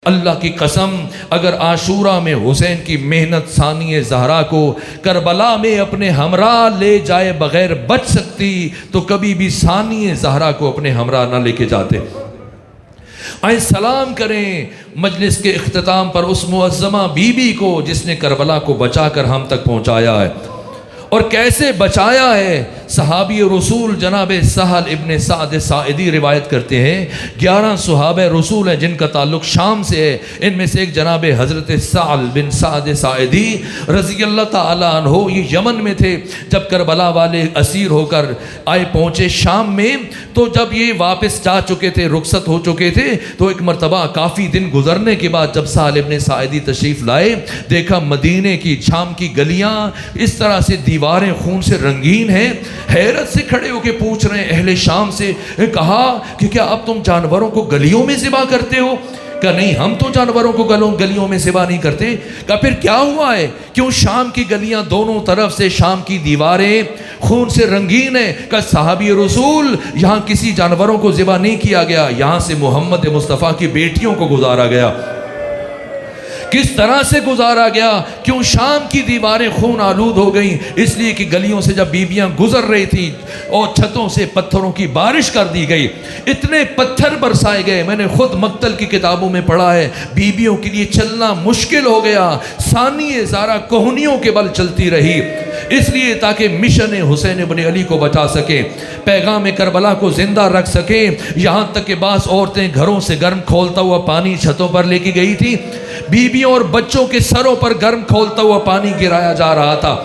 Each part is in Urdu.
اللہ کی قسم اگر عاشورہ میں حسین کی محنت ثانیہ زہرا کو کربلا میں اپنے ہمراہ لے جائے بغیر بچ سکتی تو کبھی بھی ثانیہ زہرا کو اپنے ہمراہ نہ لے کے جاتے۔ آئیں سلام کریں مجلس کے اختتام پر اس معظمہ بی بی کو جس نے کربلا کو بچا کر ہم تک پہنچایا ہے، اور کیسے بچایا ہے۔ صحابی رسول جناب سہل ابن سعد ساعدی روایت کرتے ہیں 11 صحابہ رسول ہیں جن کا تعلق شام سے ہے، ان میں سے ایک جناب حضرت سہل بن سعد ساعدی رضی اللہ تعالیٰ عنہ، یہ یمن میں تھے جب کربلا والے اسیر ہو کر آئے پہنچے شام میں، تو جب یہ واپس جا چکے تھے، رخصت ہو چکے تھے، تو ایک مرتبہ کافی دن گزرنے کے بعد جب سہل ابن ساعدی تشریف لائے، دیکھا مدینے کی شام کی گلیاں اس طرح سے دیواریں خون سے رنگین ہیں۔ حیرت سے کھڑے ہو کے پوچھ رہے ہیں اہل شام سے، کہا کہ کیا اب تم جانوروں کو گلیوں میں ذبح کرتے ہو؟ کہا نہیں، ہم تو جانوروں کو گلیوں میں ذبح نہیں کرتے۔ کہا پھر کیا ہوا ہے؟ کیوں شام کی گلیاں دونوں طرف سے شام کی دیواریں خون سے رنگین ہیں؟ کہا صحابی رسول یہاں کسی جانوروں کو ذبح نہیں کیا گیا، یہاں سے محمد مصطفیٰ کی بیٹیوں کو گزارا گیا۔ کس طرح سے گزارا گیا؟ کیوں شام کی دیواریں خون آلود ہو گئیں؟ اس لیے کہ گلیوں سے جب بیویاں گزر رہی تھیں اور چھتوں سے پتھروں کی بارش کر دی گئی، اتنے پتھر برسائے گئے، میں نے خود مقتل کی کتابوں میں پڑھا ہے، بیویوں کے لیے چلنا مشکل ہو گیا۔ ثانیہ زہرا کوہنیوں کے بل چلتی رہی، اس لیے تاکہ مشن حسین ابن علی کو بچا سکے، پیغام کربلا کو زندہ رکھ سکے۔ یہاں تک کہ بعض عورتیں گھروں سے گرم کھولتا ہوا پانی چھتوں پر لے کے گئی تھی، بیویوں اور بچوں کے سروں پر گرم کھولتا ہوا پانی گرایا جا رہا تھا۔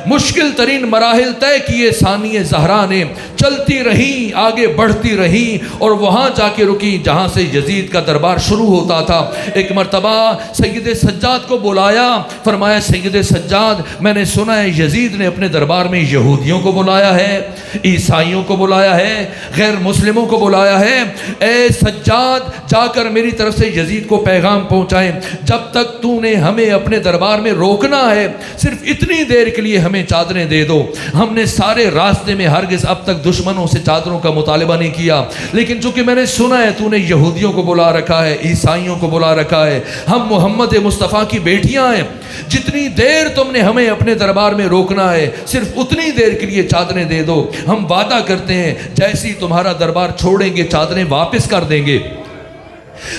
مشکل ترین مراحل طے کیے ثانیہ زہرا نے، چلتی رہی، آگے بڑھتی رہی، اور وہاں جا کے رکی جہاں سے یزید کا دربار شروع ہوتا تھا۔ ایک مرتبہ سید سجاد کو بلایا، فرمایا سید سجاد، میں نے سنا ہے یزید نے اپنے دربار میں یہودیوں کو بلایا ہے، عیسائیوں کو بلایا ہے، غیر مسلموں کو بلایا ہے، اے سجاد جا کر میری طرف سے یزید کو پیغام پہنچائیں، جب تک تو نے ہمیں اپنے دربار میں روکنا ہے صرف اتنی دیر کے لیے ہمیں چادریں دے دو۔ ہم نے سارے راستے میں ہرگز اب تک دشمنوں سے چادروں کا مطالبہ نہیں کیا، لیکن چونکہ میں نے سنا ہے تو نے یہودیوں کو بلا رکھا ہے، عیسائیوں کو بلا رکھا ہے، ہم محمد مصطفیٰ کی بیٹیاں ہیں، جتنی دیر تم نے ہمیں اپنے دربار میں روکنا ہے صرف اتنی دیر کے لیے چادریں دے دو، ہم وعدہ کرتے ہیں جیسی تمہارا دربار چھوڑیں گے چادریں واپس کر دیں گے۔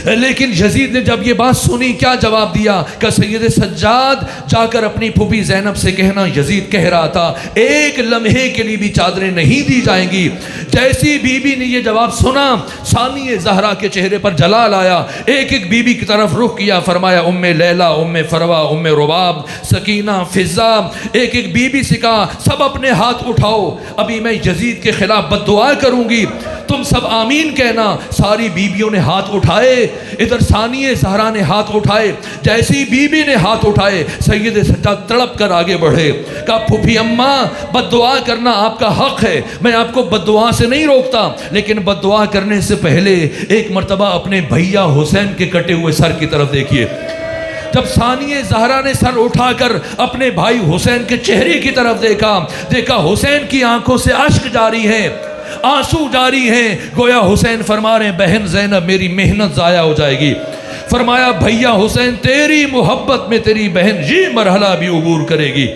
لیکن یزید نے جب یہ بات سنی کیا جواب دیا کہ سید سجاد جا کر اپنی پھوپھی زینب سے کہنا، یزید کہہ رہا تھا ایک لمحے کے لیے بھی چادریں نہیں دی جائیں گی۔ جیسی بی بی نے یہ جواب سنا ثانیہ زہرا کے چہرے پر جلال آیا، ایک ایک بی بی کی طرف رخ کیا، فرمایا ام لیلہ، ام فروا، ام رباب، سکینہ، فضہ، ایک ایک بی بی سے کہا سب اپنے ہاتھ اٹھاؤ، ابھی میں یزید کے خلاف بد دعا کروں گی، تم سب آمین کہنا۔ ساری بیویوں نے ہاتھ اٹھائے، ادھر ثانیہ زہرا نے ہاتھ اٹھائے، جیسی بی بی نے ہاتھ اٹھائے سید سجاد تڑپ کر آگے بڑھے، کہا پھوپھی اماں بد دعا کرنا آپ کا حق ہے، میں آپ کو بد دعا سے نہیں روکتا، لیکن بد دعا کرنے سے پہلے ایک مرتبہ اپنے بھیا حسین کے کٹے ہوئے سر کی طرف دیکھیے۔ جب ثانیہ زہرا نے سر اٹھا کر اپنے بھائی حسین کے چہرے کی طرف دیکھا حسین کی آنکھوں سے اشک جاری ہے، آنسو جاری ہیں، گویا حسین فرما رہے ہیں بہن زینب میری محنت ضائع ہو جائے گی۔ فرمایا بھیا حسین تیری محبت میں تیری بہن یہ مرحلہ بھی عبور کرے گی۔